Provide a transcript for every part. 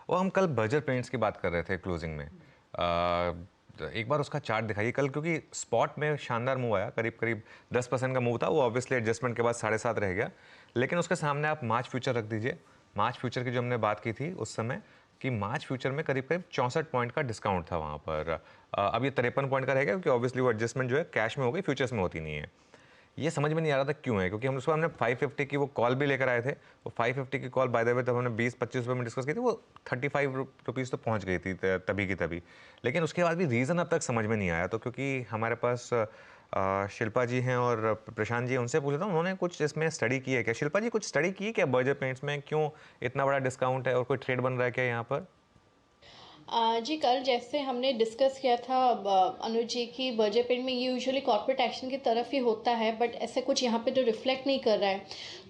वो हम कल बर्जर पेंट्स की बात कर रहे थे क्लोजिंग में। एक बार उसका चार्ट दिखाइए कल, क्योंकि स्पॉट में शानदार मूव आया, करीब करीब 10% का मूव था। वो ऑब्वियसली एडजस्टमेंट के बाद 7.5 रह गया, लेकिन उसके सामने आप मार्च फ्यूचर रख दीजिए। मार्च फ्यूचर की जो हमने बात की थी उस समय कि मार्च फ्यूचर में करीब करीब 64 पॉइंट का डिस्काउंट था वहाँ पर। अब ये 53 पॉइंट का रहेगा, क्योंकि ऑब्वियसली वो एडजस्टमेंट जो है कैश में हो गई, फ्यूचर्स में होती नहीं है। ये समझ में नहीं आ रहा था क्यों है, क्योंकि हम उसको हमने 550 की वो कॉल भी लेकर आए थे। वो 550 की कॉल बाय द वे तब हमने 20-25 रुपये में डिस्कस की थी, वो 35 रुपीज़ तो पहुंच गई थी तभी की तभी। लेकिन उसके बाद भी रीज़न अब तक समझ में नहीं आया। तो क्योंकि हमारे पास शिल्पा जी हैं और प्रशांत जी, उनसे पूछा था उन्होंने कुछ इसमें स्टडी की है क्या? शिल्पा जी कुछ स्टडी की है क्या बर्जर पेंट्स में, क्यों इतना बड़ा डिस्काउंट है और कोई ट्रेड बन रहा है क्या यहाँ पर? जी, कल जैसे हमने डिस्कस किया था अनुज जी की बर्जर पेंट में ये यूजुअली कॉर्पोरेट एक्शन की तरफ ही होता है, बट ऐसे कुछ यहाँ पे तो रिफ्लेक्ट नहीं कर रहा है।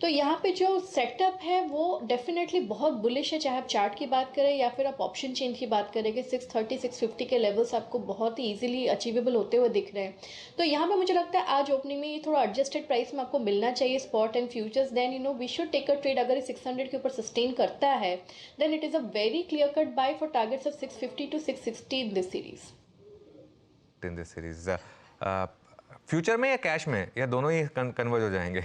तो यहाँ पे जो सेटअप है वो डेफिनेटली बहुत बुलिश है, चाहे आप चार्ट की बात करें या फिर आप ऑप्शन चेन की बात करें कि 630 650 के लेवल्स आपको बहुत ही ईजिली अचीवेबल होते हुए दिख रहे हैं। तो यहाँ पे मुझे लगता है आज ओपनिंग में ये थोड़ा एडजस्टेड प्राइस में आपको मिलना चाहिए spot and futures. Then we should take a trade. अगर ये 600 के ऊपर सस्टेन करता है then it is a very clear cut buy for targets of 650 to 660 in this series. In this series future में या कैश में, या दोनों ही कन्वर्ज हो जाएंगे?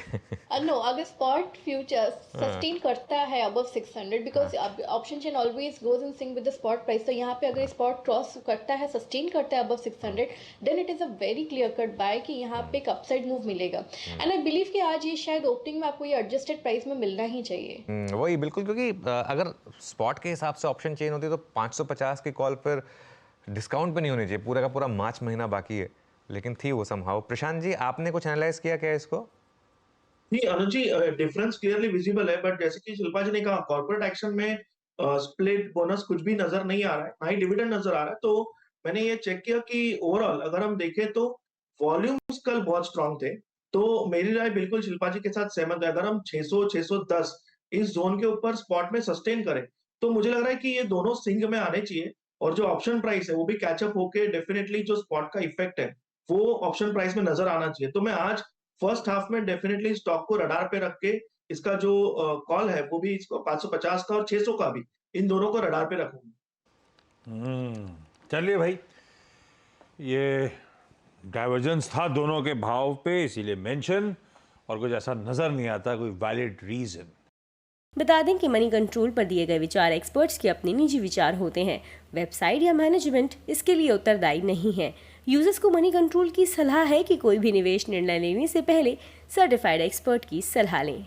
No, अगर spot future sustain करता है above 600 because option chain always goes in sync with the spot price, तो यहाँ पे अगर spot cross करता है, sustain करता है above 600, then it is a very clear cut buy कि यहाँ पे एक upside move मिलेगा। And I believe कि आज ये शायद opening में आपको ये adjusted price में मिलना ही चाहिए। वही बिल्कुल, क्योंकि अगर स्पॉट के हिसाब से ऑप्शन चेन होती तो 550 की कॉल पर डिस्काउंट पे नहीं होनी चाहिए। पूरा का पूरा मार्च महीना बाकी है, लेकिन थी वो समहाउ। प्रशांत जी, आपने कुछ एनालाइज किया क्या इसको? जी, अनुज जी, डिफरेंस क्लियरली विजिबल है, बट जैसे कि शिल्पा जी ने कहा, कॉर्पोरेट एक्शन में स्प्लिट बोनस कुछ भी नजर नहीं आ रहा है, ना ही डिविडेंड नजर आ रहा है। तो मैंने ये चेक किया कि ओवरऑल अगर हम देखें तो वॉल्यूम्स कल बहुत स्ट्रांग थे। तो मेरी राय बिल्कुल शिल्पा जी के साथ सहमत है। अगर हम 600 610 इस जोन के ऊपर स्पॉट में सस्टेन करें, तो मुझे लग रहा है कि ये दोनों सिंक में आने चाहिए, और जो ऑप्शन प्राइस है वो भी कैचअप होके डेफिनेटली जो स्पॉट का इफेक्ट है वो ऑप्शन प्राइस में नजर आना चाहिए। तो मैं आज फर्स्ट हाफ में डेफिनेटली स्टॉक को रडार पे रख के इसका जो कॉल है वो भी इसको 550 का और 600 का भी, इन दोनों को रडार पे रखूंगा। चलिए भाई, ये डाइवर्जेंस था दोनों के भाव पे, इसीलिए मेंशन, और कुछ ऐसा नजर नहीं आता कोई वैलिड रीजन। बता दें कि मनी कंट्रोल पर दिए गए विचार एक्सपर्ट्स के अपने निजी विचार होते हैं। वेबसाइट या मैनेजमेंट इसके लिए उत्तरदायी नहीं है। यूजर्स को मनी कंट्रोल की सलाह है कि कोई भी निवेश निर्णय लेने से पहले सर्टिफाइड एक्सपर्ट की सलाह लें।